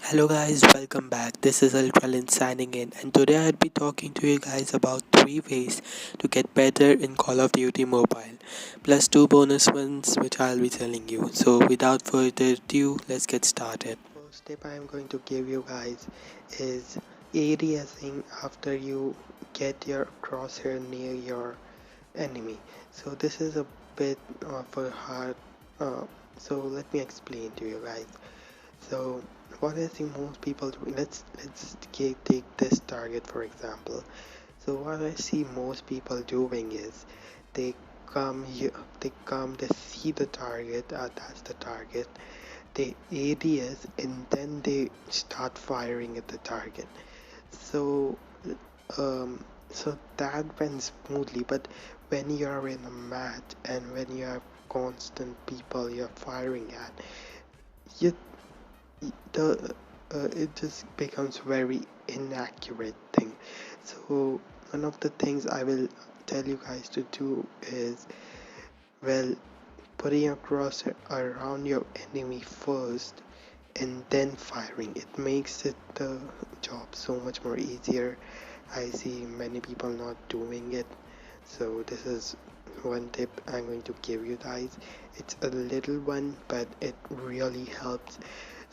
Hello guys, welcome back. This is UltraLynch signing in, and today I'll be talking to you guys about 3 ways to get better in Call of Duty Mobile, plus 2 bonus ones which I'll be telling you. So without further ado, let's get started. First tip I'm going to give you guys is aliasing after you get your crosshair near your enemy. So this is a bit of a hard. Uh, so let me explain to you guys. So what I see most people doing, take this target for example. So what I see most people doing is they come here, they see the target, that's the target, they ADS and then they start firing at the target. So um, so that went smoothly, but when you're in a match and when you have constant people you're firing at, you the it just becomes very inaccurate thing. So one of the things I will tell you guys to do is, well, putting your crosshair around your enemy first and then firing. It makes it the job so much more easier. I see many people not doing it, so this is one tip I'm going to give you guys. It's a little one, but it really helps.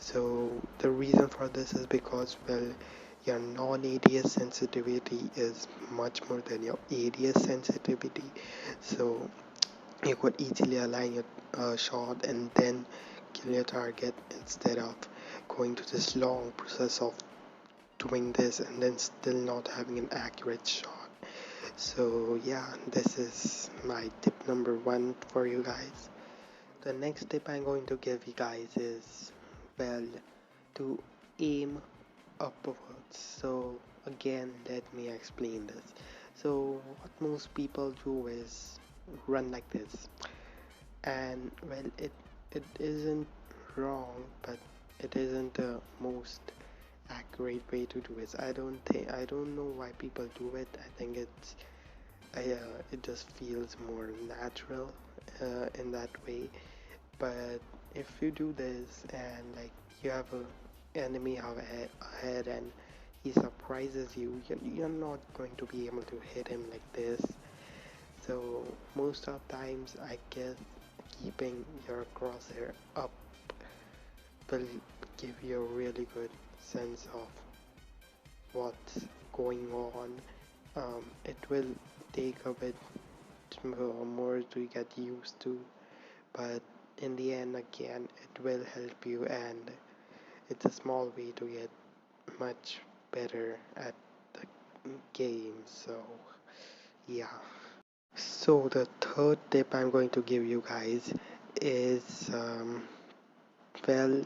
So the reason for this is because, well, your non-ADS sensitivity is much more than your ADS sensitivity. So you could easily align your shot and then kill your target instead of going to this long process of doing this and then still not having an accurate shot. So yeah, this is my tip number one for you guys. The next tip I'm going to give you guys is, well, to aim upwards. So again, let me explain this. So what most people do is run like this, and well, it isn't wrong, but it isn't the most accurate way to do it. I don't know why people do it. I think it just feels more natural in that way. But if you do this and like you have a enemy ahead and he surprises you, you're not going to be able to hit him like this. So most of times I guess keeping your crosshair up will give you a really good sense of what's going on. It will take a bit more to get used to, but in the end, again, it will help you, and it's a small way to get much better at the game. So, yeah. So, the third tip I'm going to give you guys is, well,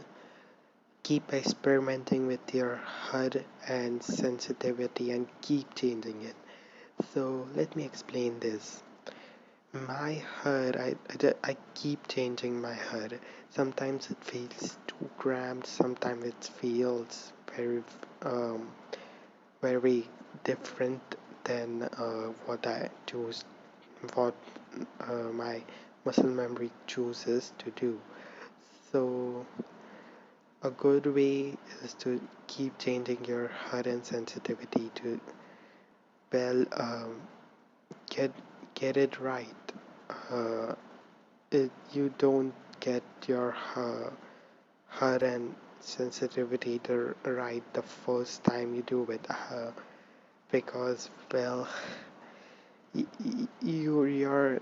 keep experimenting with your HUD and sensitivity and keep changing it. So let me explain this. My HUD, I keep changing my HUD. Sometimes it feels too cramped, sometimes it feels um, very different than what my muscle memory chooses to do. So a good way is to keep changing your HUD and sensitivity to, well, get get it right. Uh, you don't get your HUD and sensitivity right the first time you do it, because, well, your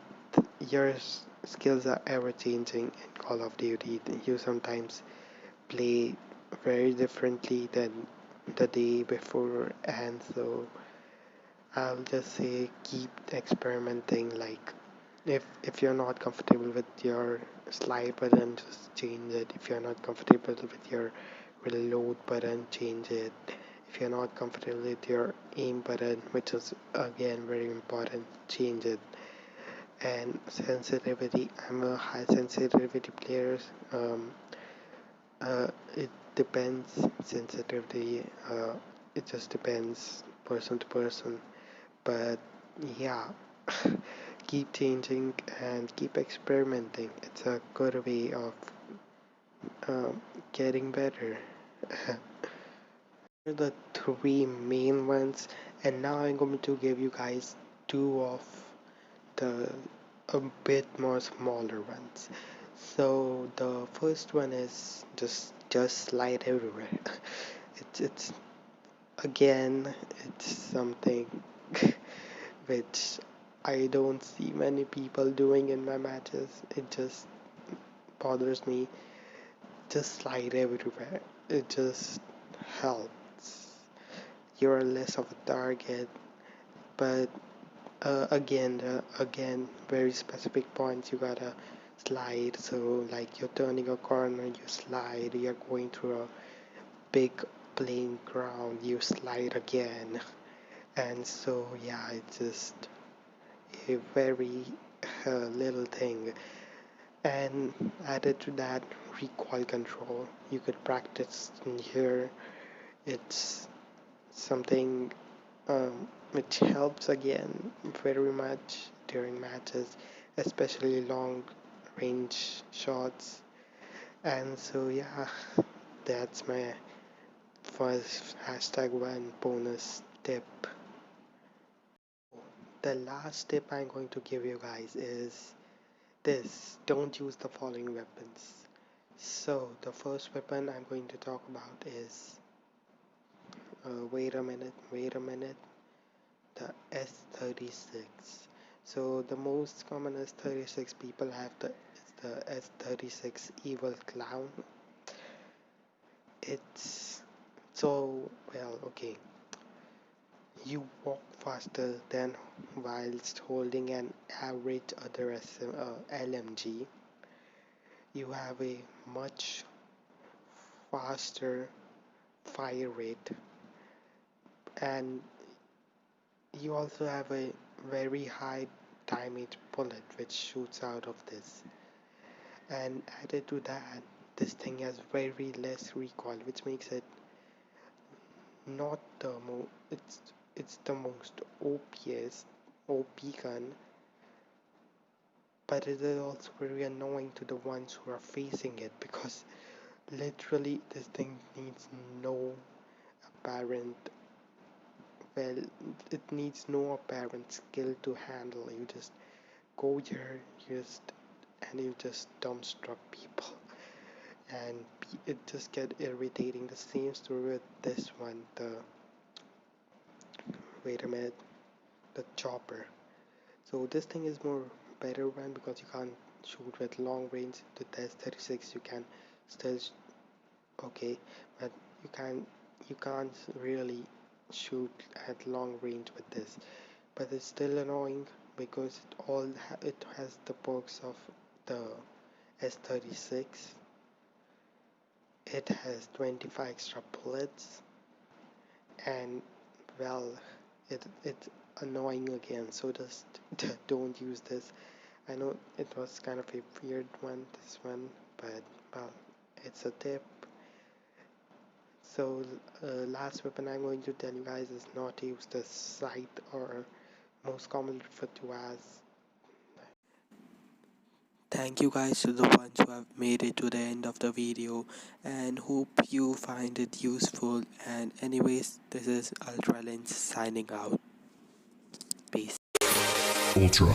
skills are ever changing in Call of Duty. You sometimes play very differently than the day before, and so I'll just say keep experimenting. Like, if you're not comfortable with your slide button, just change it. If you're not comfortable with your reload button, change it. If you're not comfortable with your aim button, which is again very important, change it. And sensitivity, I'm a high sensitivity player. um it depends. Sensitivity, it just depends person to person, but yeah. Keep changing and keep experimenting. It's a good way of getting better. are the three main ones, and now I'm going to give you guys two of the a bit more smaller ones. So the first one is just slide everywhere. It's again it's something which I don't see many people doing in my matches. It just bothers me. Just slide everywhere. It just helps. You're less of a target, but again, very specific points you gotta slide. So like you're turning a corner, you slide. You're going through a big plain ground, you slide again. And so yeah, it's just a very little thing. And added to that, recoil control. You could practice in here. It's something which helps again very much during matches, especially long range shots. And so yeah, that's my first hashtag one bonus tip. The last tip I'm going to give you guys is this: don't use the following weapons. So the first weapon I'm going to talk about is wait a minute, the S36. So the most common S36 people have is the S36 Evil Clown. It's so well, okay. You walk faster than whilst holding an average other LMG. You have a much faster fire rate, and you also have a very high damage bullet which shoots out of this. And added to that, this thing has very less recoil, which makes it not the it's the most OP gun, but it is also very annoying to the ones who are facing it, because literally this thing needs no apparent well it needs no apparent skill to handle. You just go here, and you just dumbstruck people, and it just get irritating. The same story with this one, the wait a minute, the chopper. So this thing is more better one because you can't shoot with long range. The S36 you can still okay, but you can't really shoot at long range with this. But it's still annoying because it has the perks of the S36. It has 25 extra bullets, and well, it's annoying again. So just don't use this. I know it was kind of a weird one, this one, but well, it's a tip. So last weapon I'm going to tell you guys is not to use the scythe, or most commonly referred to as. Thank you guys to the ones who have made it to the end of the video, and hope you find it useful. And anyways, this is UltraLynch signing out. Peace. Ultra.